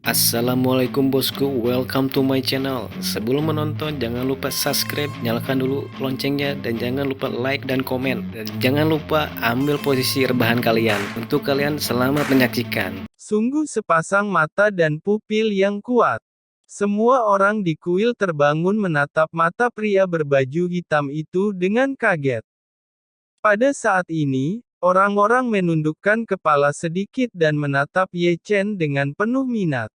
Assalamualaikum bosku, welcome to my channel. Sebelum menonton, jangan lupa subscribe, nyalakan dulu loncengnya, dan jangan lupa like dan komen. Dan jangan lupa ambil posisi rebahan kalian. Untuk kalian, selamat menyaksikan. Sungguh sepasang mata dan pupil yang kuat. Semua orang di kuil terbangun menatap mata pria berbaju hitam itu dengan kaget. Pada saat ini, orang-orang menundukkan kepala sedikit dan menatap Ye Chen dengan penuh minat.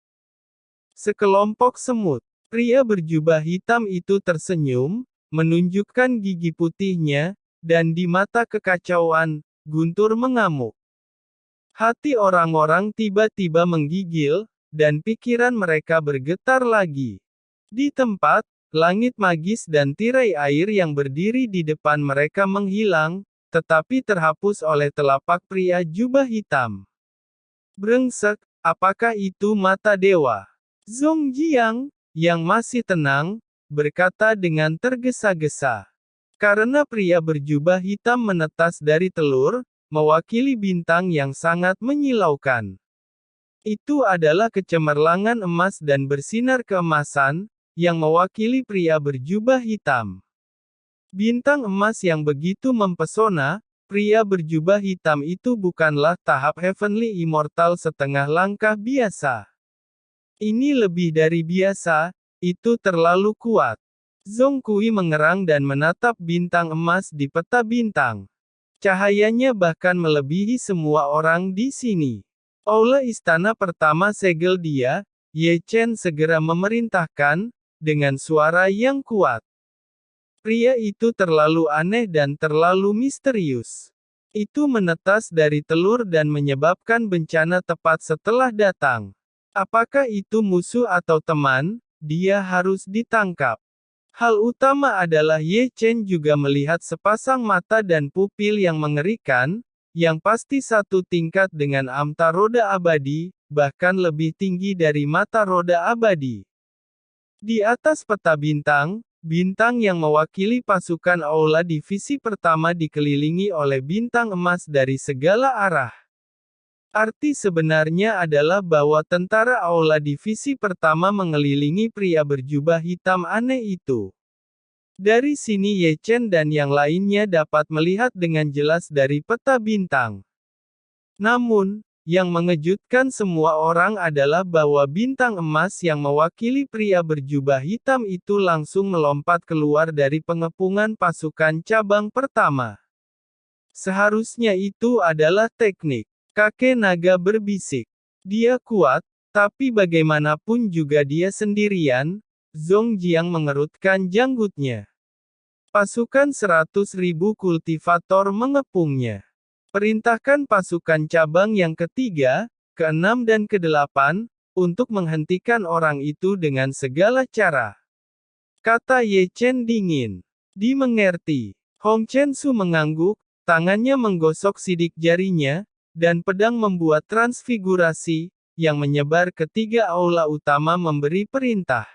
Sekelompok semut. Pria berjubah hitam itu tersenyum, menunjukkan gigi putihnya, dan di mata kekacauan, Guntur mengamuk. Hati orang-orang tiba-tiba menggigil, dan pikiran mereka bergetar lagi. Di tempat, langit magis dan tirai air yang berdiri di depan mereka menghilang, tetapi terhapus oleh telapak pria jubah hitam. Brengsek, apakah itu mata dewa? Zhong Jiang, yang masih tenang, berkata dengan tergesa-gesa. Karena pria berjubah hitam menetas dari telur, mewakili bintang yang sangat menyilaukan. Itu adalah kecemerlangan emas dan bersinar keemasan, yang mewakili pria berjubah hitam. Bintang emas yang begitu mempesona, pria berjubah hitam itu bukanlah tahap Heavenly Immortal setengah langkah biasa. Ini lebih dari biasa, itu terlalu kuat. Zhong Kui mengerang dan menatap bintang emas di peta bintang. Cahayanya bahkan melebihi semua orang di sini. Aula istana pertama segel dia, Ye Chen segera memerintahkan, dengan suara yang kuat. Pria itu terlalu aneh dan terlalu misterius. Itu menetas dari telur dan menyebabkan bencana tepat setelah datang. Apakah itu musuh atau teman? Dia harus ditangkap. Hal utama adalah Ye Chen juga melihat sepasang mata dan pupil yang mengerikan, yang pasti satu tingkat dengan amta roda abadi, bahkan lebih tinggi dari mata roda abadi. Di atas peta bintang, bintang yang mewakili pasukan Aula divisi pertama dikelilingi oleh bintang emas dari segala arah. Arti sebenarnya adalah bahwa tentara Aula divisi pertama mengelilingi pria berjubah hitam aneh itu. Dari sini Ye Chen dan yang lainnya dapat melihat dengan jelas dari peta bintang. Namun, yang mengejutkan semua orang adalah bahwa bintang emas yang mewakili pria berjubah hitam itu langsung melompat keluar dari pengepungan pasukan cabang pertama. Seharusnya itu adalah teknik. Kakek naga berbisik. Dia kuat, tapi bagaimanapun juga dia sendirian. Zhong Jiang mengerutkan janggutnya. Pasukan 100.000 kultivator mengepungnya. Perintahkan pasukan cabang yang ketiga, keenam dan kedelapan, untuk menghentikan orang itu dengan segala cara. Kata Ye Chen dingin. Dimengerti. Hong Chen Su mengangguk, tangannya menggosok sidik jarinya, dan pedang membuat transfigurasi, yang menyebar ke tiga aula utama memberi perintah.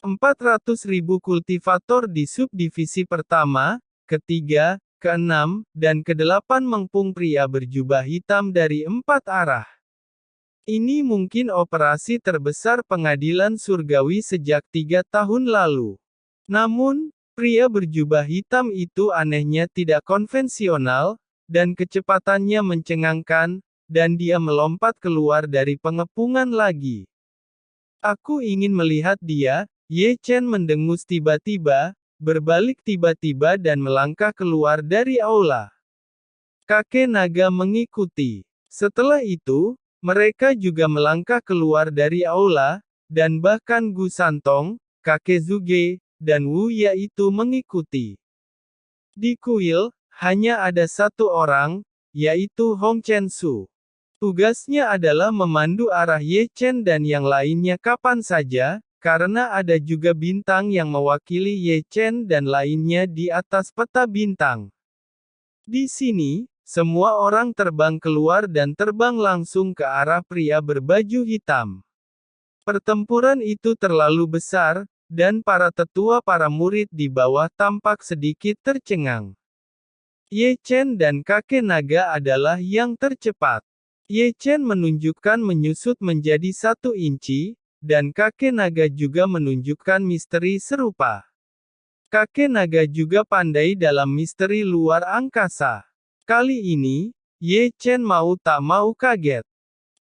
400.000 kultivator di subdivisi pertama, ketiga, keenam, dan kedelapan mengepung pria berjubah hitam dari 4 arah. Ini mungkin operasi terbesar pengadilan surgawi sejak 3 tahun lalu. Namun, pria berjubah hitam itu anehnya tidak konvensional, dan kecepatannya mencengangkan, dan dia melompat keluar dari pengepungan lagi. Aku ingin melihat dia, Ye Chen mendengus tiba-tiba, berbalik tiba-tiba dan melangkah keluar dari aula. Kakek naga mengikuti. Setelah itu, mereka juga melangkah keluar dari aula, dan bahkan Gu Santong, kakek Zuge, dan Wu Ya itu mengikuti. Di kuil, hanya ada satu orang, yaitu Hong Chen Su. Tugasnya adalah memandu arah Ye Chen dan yang lainnya kapan saja, karena ada juga bintang yang mewakili Ye Chen dan lainnya di atas peta bintang. Di sini, semua orang terbang keluar dan terbang langsung ke arah pria berbaju hitam. Pertempuran itu terlalu besar, dan para tetua para murid di bawah tampak sedikit tercengang. Ye Chen dan kakek naga adalah yang tercepat. Ye Chen menunjukkan menyusut menjadi 1 inci, dan kakek naga juga menunjukkan misteri serupa. Kakek naga juga pandai dalam misteri luar angkasa. Kali ini, Ye Chen mau tak mau kaget.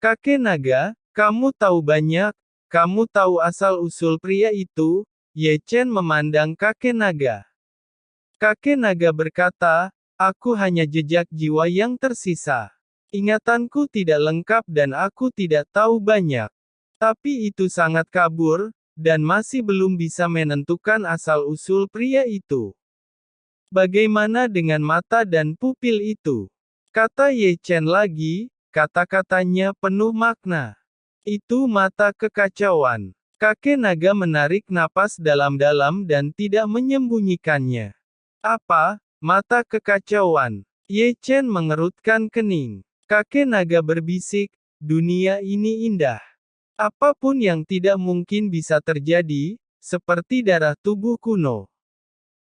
Kakek naga, kamu tahu banyak, kamu tahu asal-usul pria itu, Ye Chen memandang kakek naga. Kakek naga berkata, aku hanya jejak jiwa yang tersisa. Ingatanku tidak lengkap dan aku tidak tahu banyak. Tapi itu sangat kabur, dan masih belum bisa menentukan asal-usul pria itu. Bagaimana dengan mata dan pupil itu? Kata Ye Chen lagi, kata-katanya penuh makna. Itu mata kekacauan. Kakek naga menarik napas dalam-dalam dan tidak menyembunyikannya. Apa, mata kekacauan? Ye Chen mengerutkan kening. Kakek naga berbisik, dunia ini indah. Apapun yang tidak mungkin bisa terjadi, seperti darah tubuh kuno.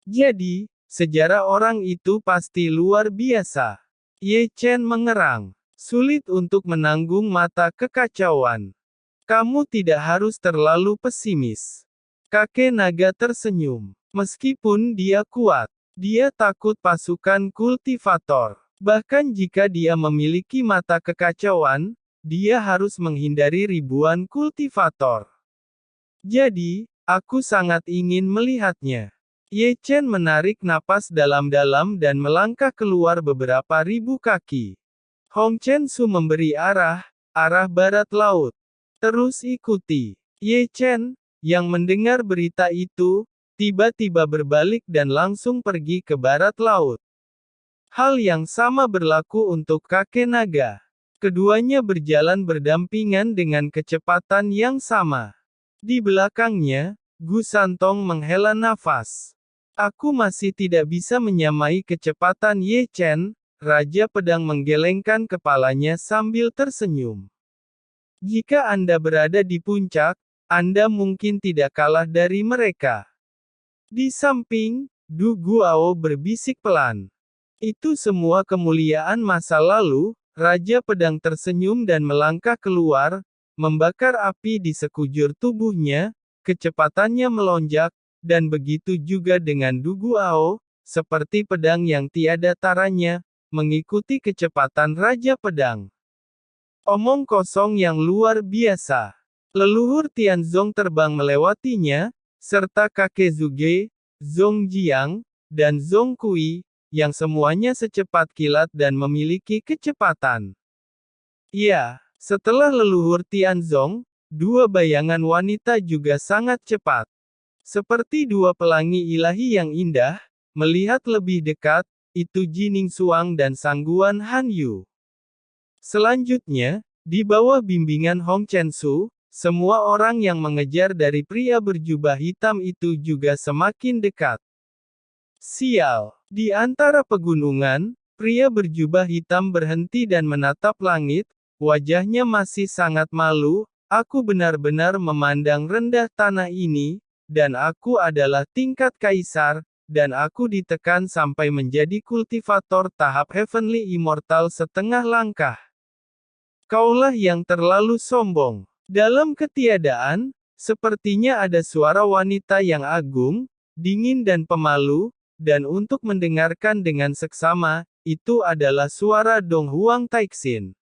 Jadi, sejarah orang itu pasti luar biasa. Ye Chen mengerang. Sulit untuk menanggung mata kekacauan. Kamu tidak harus terlalu pesimis. Kakek naga tersenyum. Meskipun dia kuat, dia takut pasukan kultivator. Bahkan jika dia memiliki mata kekacauan, dia harus menghindari ribuan kultivator. Jadi, aku sangat ingin melihatnya. Ye Chen menarik napas dalam-dalam dan melangkah keluar beberapa ribu kaki. Hong Chen Su memberi arah barat laut. Terus ikuti. Ye Chen, yang mendengar berita itu, tiba-tiba berbalik dan langsung pergi ke barat laut. Hal yang sama berlaku untuk kakek naga. Keduanya berjalan berdampingan dengan kecepatan yang sama. Di belakangnya, Gu Santong menghela nafas. Aku masih tidak bisa menyamai kecepatan Ye Chen. Raja Pedang menggelengkan kepalanya sambil tersenyum. Jika Anda berada di puncak, Anda mungkin tidak kalah dari mereka. Di samping, Du Guao berbisik pelan. Itu semua kemuliaan masa lalu. Raja Pedang tersenyum dan melangkah keluar, membakar api di sekujur tubuhnya, kecepatannya melonjak, dan begitu juga dengan Du Guao, seperti pedang yang tiada taranya, mengikuti kecepatan Raja Pedang. Omong kosong yang luar biasa. Leluhur Tianzong terbang melewatinya, serta kakek Zuge, Zong Jiang, dan Zong Kui, yang semuanya secepat kilat dan memiliki kecepatan. Ya, setelah leluhur Tianzong, 2 bayangan wanita juga sangat cepat. Seperti 2 pelangi ilahi yang indah, melihat lebih dekat, itu Jining Suang dan Sangguan Han Yu. Selanjutnya, di bawah bimbingan Hong Chen Su, semua orang yang mengejar dari pria berjubah hitam itu juga semakin dekat. Sial, di antara pegunungan, pria berjubah hitam berhenti dan menatap langit, wajahnya masih sangat malu, aku benar-benar memandang rendah tanah ini, dan aku adalah tingkat kaisar, dan aku ditekan sampai menjadi kultivator tahap Heavenly Immortal setengah langkah. Kaulah yang terlalu sombong. Dalam ketiadaan, sepertinya ada suara wanita yang agung, dingin dan pemalu, dan untuk mendengarkan dengan seksama, itu adalah suara Dong Huang Taixin.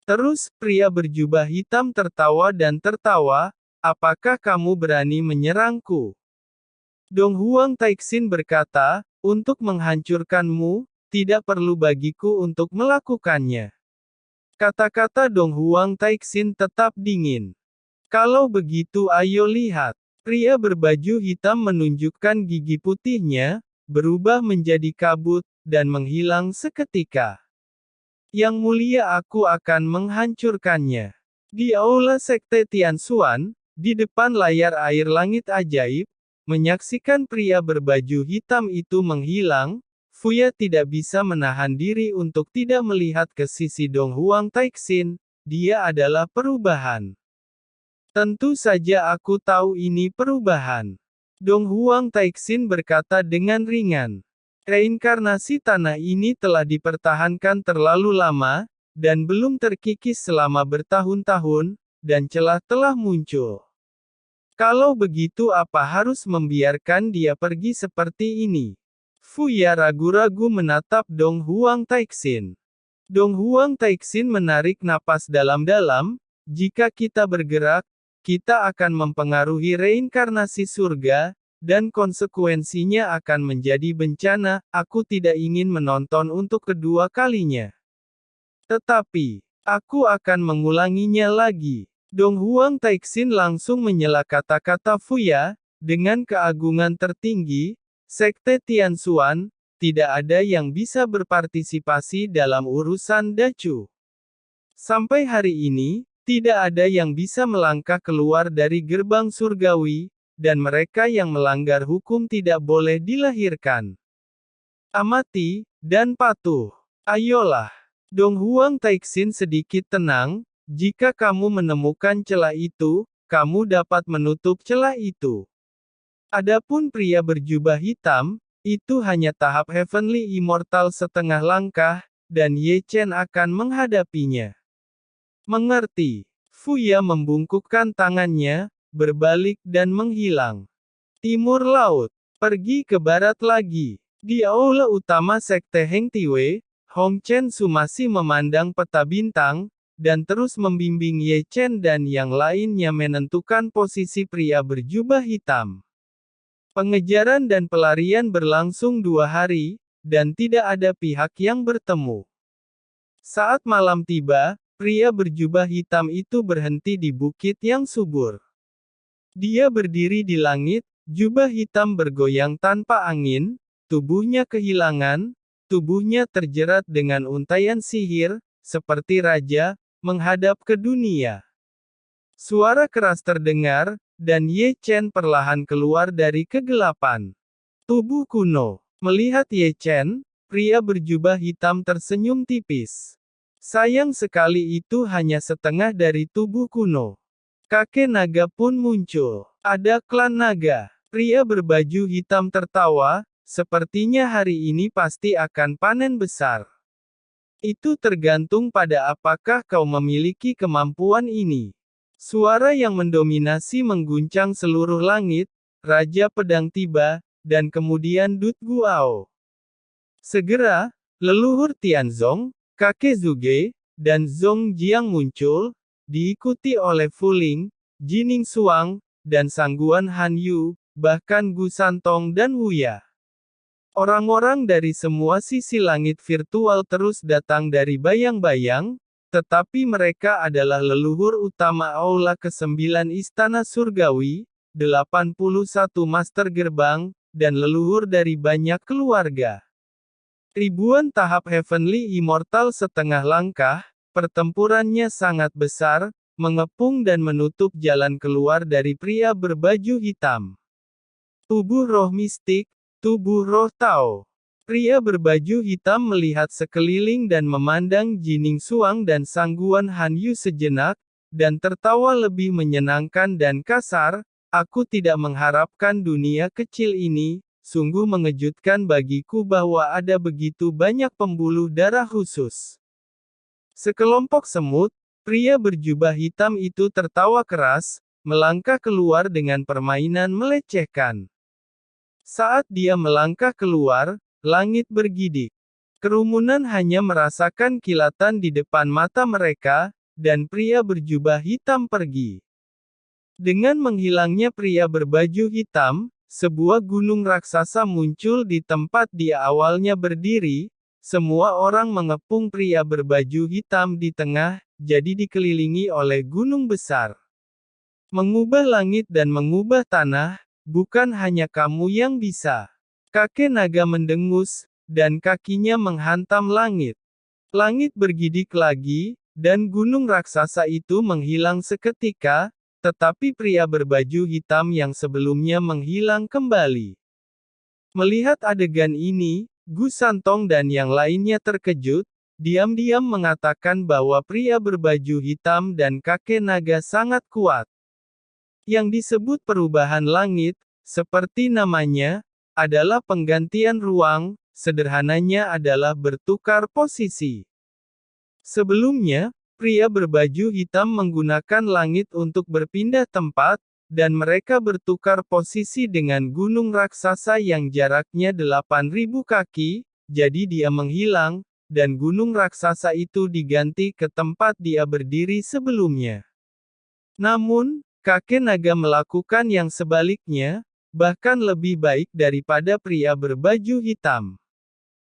Terus, pria berjubah hitam tertawa dan tertawa, apakah kamu berani menyerangku? Dong Huang Taixin berkata, untuk menghancurkanmu, tidak perlu bagiku untuk melakukannya. Kata-kata Dong Huang Taixin tetap dingin. Kalau begitu ayo lihat. Pria berbaju hitam menunjukkan gigi putihnya, berubah menjadi kabut, dan menghilang seketika. Yang mulia aku akan menghancurkannya. Di aula sekte Tianxuan, di depan layar air langit ajaib, menyaksikan pria berbaju hitam itu menghilang, Fuya tidak bisa menahan diri untuk tidak melihat ke sisi Dong Huang Taixin, dia adalah perubahan. Tentu saja aku tahu ini perubahan. Dong Huang Taixin berkata dengan ringan. Reinkarnasi tanah ini telah dipertahankan terlalu lama, dan belum terkikis selama bertahun-tahun, dan celah telah muncul. Kalau begitu apa harus membiarkan dia pergi seperti ini? Fuya ragu-ragu menatap Dong Huang Taixin. Dong Huang Taixin menarik napas dalam-dalam, jika kita bergerak, kita akan mempengaruhi reinkarnasi surga, dan konsekuensinya akan menjadi bencana. Aku tidak ingin menonton untuk kedua kalinya. Tetapi, aku akan mengulanginya lagi. Dong Huang Taixin langsung menyela kata-kata Fuya, dengan keagungan tertinggi, Sekte Tianxuan, tidak ada yang bisa berpartisipasi dalam urusan Dacu. Sampai hari ini, tidak ada yang bisa melangkah keluar dari gerbang surgawi, dan mereka yang melanggar hukum tidak boleh dilahirkan. Amati, dan patuh. Ayolah. Dong Huang Taixin sedikit tenang, jika kamu menemukan celah itu, kamu dapat menutup celah itu. Adapun pria berjubah hitam, itu hanya tahap Heavenly Immortal setengah langkah, dan Ye Chen akan menghadapinya. Mengerti. Fuya membungkukkan tangannya, berbalik dan menghilang. Timur laut. Pergi ke barat lagi. Di aula utama Sekte Heng Tiwei, Hong Chen Su masih memandang peta bintang, dan terus membimbing Ye Chen dan yang lainnya menentukan posisi pria berjubah hitam. Pengejaran dan pelarian berlangsung 2 hari, dan tidak ada pihak yang bertemu. Saat malam tiba, pria berjubah hitam itu berhenti di bukit yang subur. Dia berdiri di langit, jubah hitam bergoyang tanpa angin, tubuhnya kehilangan, tubuhnya terjerat dengan untaian sihir, seperti raja, menghadap ke dunia. Suara keras terdengar, dan Ye Chen perlahan keluar dari kegelapan. Tubuh kuno. Melihat Ye Chen, pria berjubah hitam tersenyum tipis. Sayang sekali itu hanya setengah dari tubuh kuno. Kakek naga pun muncul. Ada klan naga. Pria berbaju hitam tertawa, sepertinya hari ini pasti akan panen besar. Itu tergantung pada apakah kau memiliki kemampuan ini. Suara yang mendominasi mengguncang seluruh langit, Raja Pedang tiba, dan kemudian Dut Guao. Segera, leluhur Tianzong, kakek Zuge, dan Zong Jiang muncul, diikuti oleh Fuling, Jining Suang, dan Sangguan Han Yu, bahkan Gu Santong dan Huya. Orang-orang dari semua sisi langit virtual terus datang dari bayang-bayang, tetapi mereka adalah leluhur utama Aula ke-9 Istana Surgawi, 81 Master Gerbang, dan leluhur dari banyak keluarga. Ribuan tahap Heavenly Immortal setengah langkah, pertempurannya sangat besar, mengepung dan menutup jalan keluar dari pria berbaju hitam. Tubuh roh mistik, tubuh roh Tao. Pria berbaju hitam melihat sekeliling dan memandang Jining Suang dan Sangguan Han Yu sejenak, dan tertawa lebih menyenangkan dan kasar. Aku tidak mengharapkan dunia kecil ini, sungguh mengejutkan bagiku bahwa ada begitu banyak pembuluh darah khusus. Sekelompok semut, pria berjubah hitam itu tertawa keras, melangkah keluar dengan permainan melecehkan. Saat dia melangkah keluar, langit bergidik. Kerumunan hanya merasakan kilatan di depan mata mereka, dan pria berjubah hitam pergi. Dengan menghilangnya pria berbaju hitam, sebuah gunung raksasa muncul di tempat dia awalnya berdiri. Semua orang mengepung pria berbaju hitam di tengah, jadi dikelilingi oleh gunung besar. Mengubah langit dan mengubah tanah, bukan hanya kamu yang bisa. Kakek naga mendengus, dan kakinya menghantam langit. Langit bergidik lagi, dan gunung raksasa itu menghilang seketika, tetapi pria berbaju hitam yang sebelumnya menghilang kembali. Melihat adegan ini, Gu Santong dan yang lainnya terkejut, diam-diam mengatakan bahwa pria berbaju hitam dan kakek naga sangat kuat. Yang disebut perubahan langit, seperti namanya, adalah penggantian ruang, sederhananya adalah bertukar posisi. Sebelumnya, pria berbaju hitam menggunakan langit untuk berpindah tempat, dan mereka bertukar posisi dengan gunung raksasa yang jaraknya 8.000 kaki, jadi dia menghilang, dan gunung raksasa itu diganti ke tempat dia berdiri sebelumnya. Namun, kakek naga melakukan yang sebaliknya, bahkan lebih baik daripada pria berbaju hitam.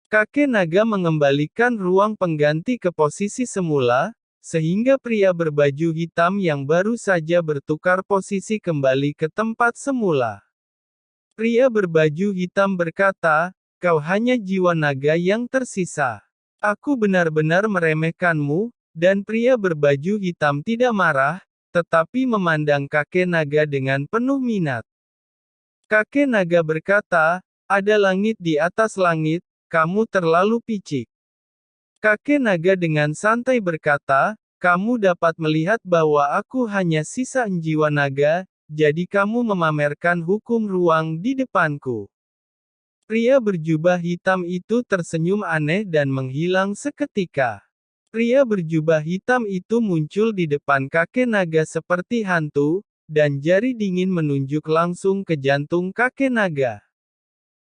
Kakek naga mengembalikan ruang pengganti ke posisi semula, sehingga pria berbaju hitam yang baru saja bertukar posisi kembali ke tempat semula. Pria berbaju hitam berkata, "Kau hanya jiwa naga yang tersisa. Aku benar-benar meremehkanmu," dan pria berbaju hitam tidak marah, tetapi memandang kakek naga dengan penuh minat. Kakek naga berkata, "Ada langit di atas langit, kamu terlalu picik." Kakek naga dengan santai berkata, "Kamu dapat melihat bahwa aku hanya sisa jiwa naga, jadi kamu memamerkan hukum ruang di depanku." Pria berjubah hitam itu tersenyum aneh dan menghilang seketika. Pria berjubah hitam itu muncul di depan kakek naga seperti hantu, dan jari dingin menunjuk langsung ke jantung kakek naga.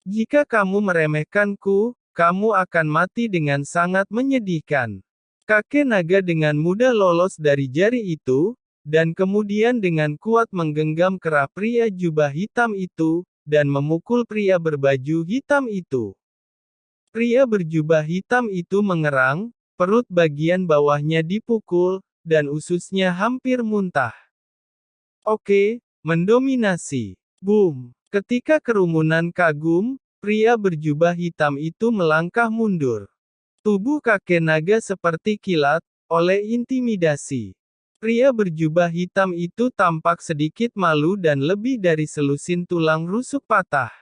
"Jika kamu meremehkanku, kamu akan mati dengan sangat menyedihkan." Kakek naga dengan mudah lolos dari jari itu, dan kemudian dengan kuat menggenggam kerah pria jubah hitam itu, dan memukul pria berbaju hitam itu. Pria berjubah hitam itu mengerang, perut bagian bawahnya dipukul, dan ususnya hampir muntah. "Oke, mendominasi." Boom! Ketika kerumunan kagum, pria berjubah hitam itu melangkah mundur. Tubuh kakek naga seperti kilat, oleh intimidasi. Pria berjubah hitam itu tampak sedikit malu dan lebih dari selusin tulang rusuk patah.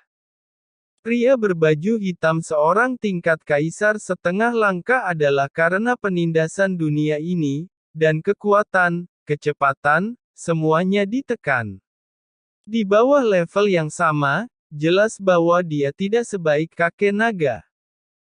Pria berbaju hitam seorang tingkat kaisar setengah langkah adalah karena penindasan dunia ini, dan kekuatan, kecepatan, semuanya ditekan. Di bawah level yang sama, jelas bahwa dia tidak sebaik kakek naga.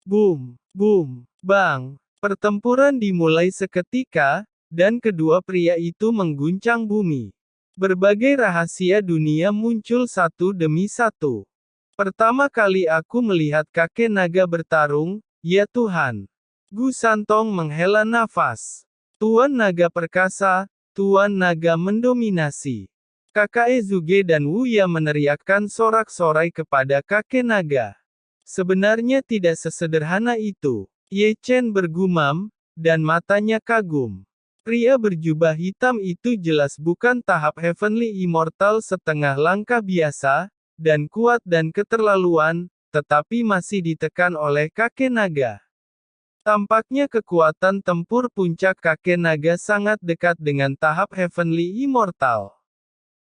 Boom, boom, bang. Pertempuran dimulai seketika, dan kedua pria itu mengguncang bumi. Berbagai rahasia dunia muncul satu demi satu. Pertama kali aku melihat kakek naga bertarung, ya Tuhan. Gu Santong menghela nafas. Tuan naga perkasa, Tuan naga mendominasi. Kakak Ezuge dan Wuya meneriakkan sorak-sorai kepada kakek naga. Sebenarnya tidak sesederhana itu. Ye Chen bergumam, dan matanya kagum. Pria berjubah hitam itu jelas bukan tahap Heavenly Immortal setengah langkah biasa, dan kuat dan keterlaluan, tetapi masih ditekan oleh kakek naga. Tampaknya kekuatan tempur puncak kakek naga sangat dekat dengan tahap Heavenly Immortal.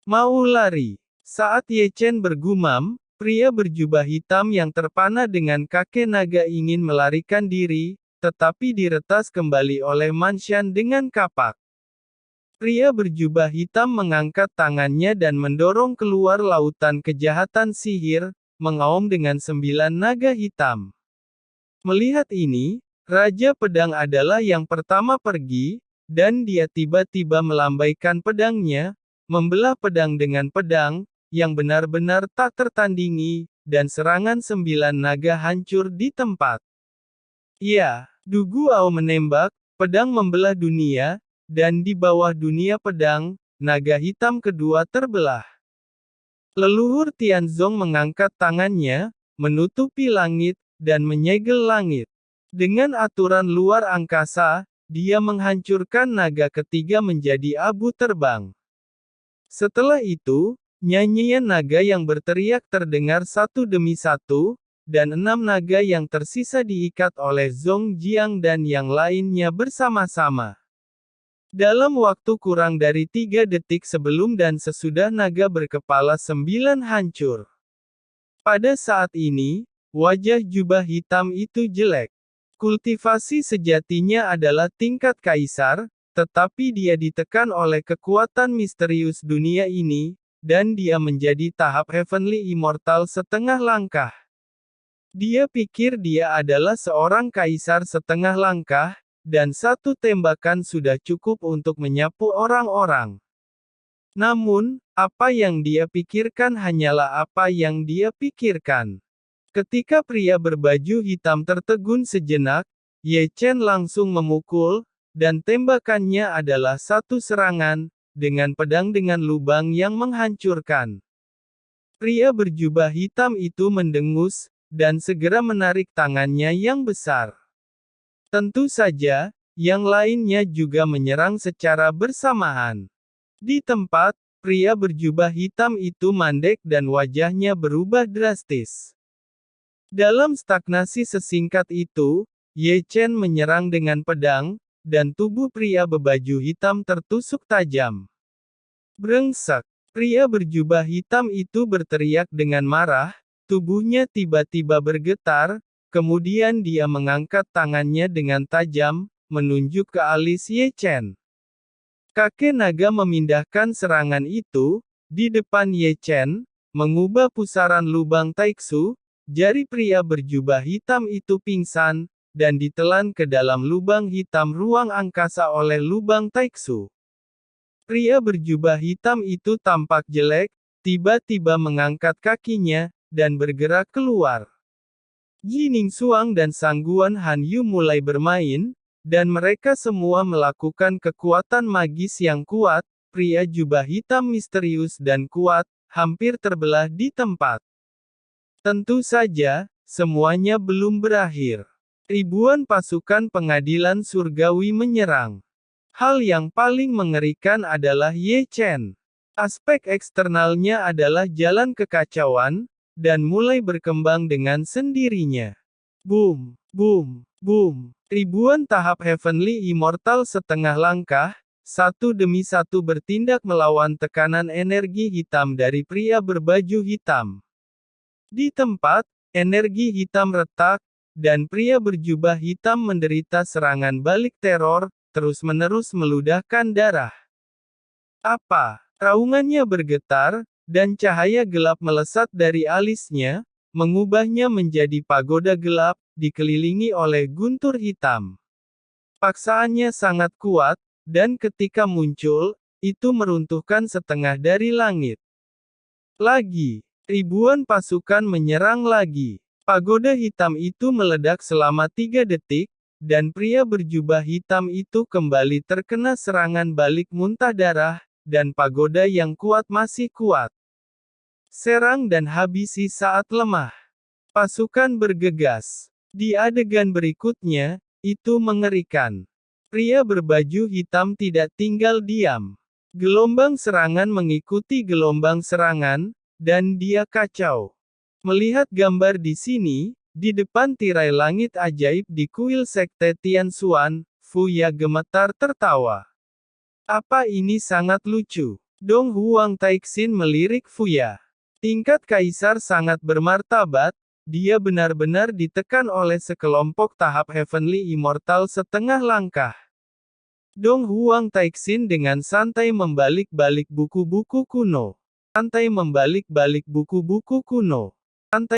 Mau lari. Saat Ye Chen bergumam, pria berjubah hitam yang terpana dengan kakek naga ingin melarikan diri, tetapi diretas kembali oleh Manshan dengan kapak. Pria berjubah hitam mengangkat tangannya dan mendorong keluar lautan kejahatan sihir, mengaum dengan 9 naga hitam. Melihat ini, Raja Pedang adalah yang pertama pergi, dan dia tiba-tiba melambaikan pedangnya, membelah pedang dengan pedang, yang benar-benar tak tertandingi, dan serangan 9 naga hancur di tempat. Ya, Du Guao menembak, pedang membelah dunia, dan di bawah dunia pedang, naga hitam kedua terbelah. Leluhur Tianzong mengangkat tangannya, menutupi langit, dan menyegel langit. Dengan aturan luar angkasa, dia menghancurkan naga ketiga menjadi abu terbang. Setelah itu, nyanyian naga yang berteriak terdengar satu demi satu, dan 6 naga yang tersisa diikat oleh Zong Jiang dan yang lainnya bersama-sama. Dalam waktu kurang dari 3 detik sebelum dan sesudah naga berkepala 9 hancur. Pada saat ini, wajah jubah hitam itu jelek. Kultivasi sejatinya adalah tingkat kaisar, tetapi dia ditekan oleh kekuatan misterius dunia ini, dan dia menjadi tahap Heavenly Immortal setengah langkah. Dia pikir dia adalah seorang kaisar setengah langkah, dan satu tembakan sudah cukup untuk menyapu orang-orang. Namun, apa yang dia pikirkan hanyalah apa yang dia pikirkan. Ketika pria berbaju hitam tertegun sejenak, Ye Chen langsung memukul, dan tembakannya adalah satu serangan, dengan pedang dengan lubang yang menghancurkan. Pria berjubah hitam itu mendengus, dan segera menarik tangannya yang besar. Tentu saja, yang lainnya juga menyerang secara bersamaan. Di tempat, pria berjubah hitam itu mandek dan wajahnya berubah drastis. Dalam stagnasi sesingkat itu, Ye Chen menyerang dengan pedang, dan tubuh pria berbaju hitam tertusuk tajam. Brengsek! Pria berjubah hitam itu berteriak dengan marah, tubuhnya tiba-tiba bergetar, kemudian dia mengangkat tangannya dengan tajam, menunjuk ke alis Ye Chen. Kakek naga memindahkan serangan itu, di depan Ye Chen, mengubah pusaran lubang taiksu, jari pria berjubah hitam itu pingsan, dan ditelan ke dalam lubang hitam ruang angkasa oleh lubang taiksu. Pria berjubah hitam itu tampak jelek, tiba-tiba mengangkat kakinya, dan bergerak keluar. Jining Xuang dan Sangguan Han Yu mulai bermain, dan mereka semua melakukan kekuatan magis yang kuat. Pria jubah hitam misterius dan kuat, hampir terbelah di tempat. Tentu saja, semuanya belum berakhir. Ribuan pasukan pengadilan surgawi menyerang. Hal yang paling mengerikan adalah Ye Chen. Aspek eksternalnya adalah jalan kekacauan, dan mulai berkembang dengan sendirinya. Boom, boom, boom. Ribuan tahap Heavenly Immortal setengah langkah, satu demi satu bertindak melawan tekanan energi hitam dari pria berbaju hitam. Di tempat, energi hitam retak, dan pria berjubah hitam menderita serangan balik teror, terus-menerus meludahkan darah. Apa? Raungannya bergetar, dan cahaya gelap melesat dari alisnya, mengubahnya menjadi pagoda gelap, dikelilingi oleh guntur hitam. Paksaannya sangat kuat, dan ketika muncul, itu meruntuhkan setengah dari langit. Lagi, ribuan pasukan menyerang lagi. Pagoda hitam itu meledak selama 3 detik, dan pria berjubah hitam itu kembali terkena serangan balik muntah darah, dan pagoda yang kuat masih kuat. Serang dan habisi saat lemah. Pasukan bergegas. Di adegan berikutnya, itu mengerikan. Pria berbaju hitam tidak tinggal diam. Gelombang serangan mengikuti gelombang serangan, dan dia kacau. Melihat gambar di sini, di depan tirai langit ajaib di kuil sekte Tianxuan, Fuya gemetar tertawa. Apa ini sangat lucu. Dong Huang Taixin melirik Fuya. Tingkat kaisar sangat bermartabat, dia benar-benar ditekan oleh sekelompok tahap Heavenly Immortal setengah langkah. Dong Huang Taixin dengan santai membalik-balik buku-buku kuno. Santai membalik-balik buku-buku kuno. Santai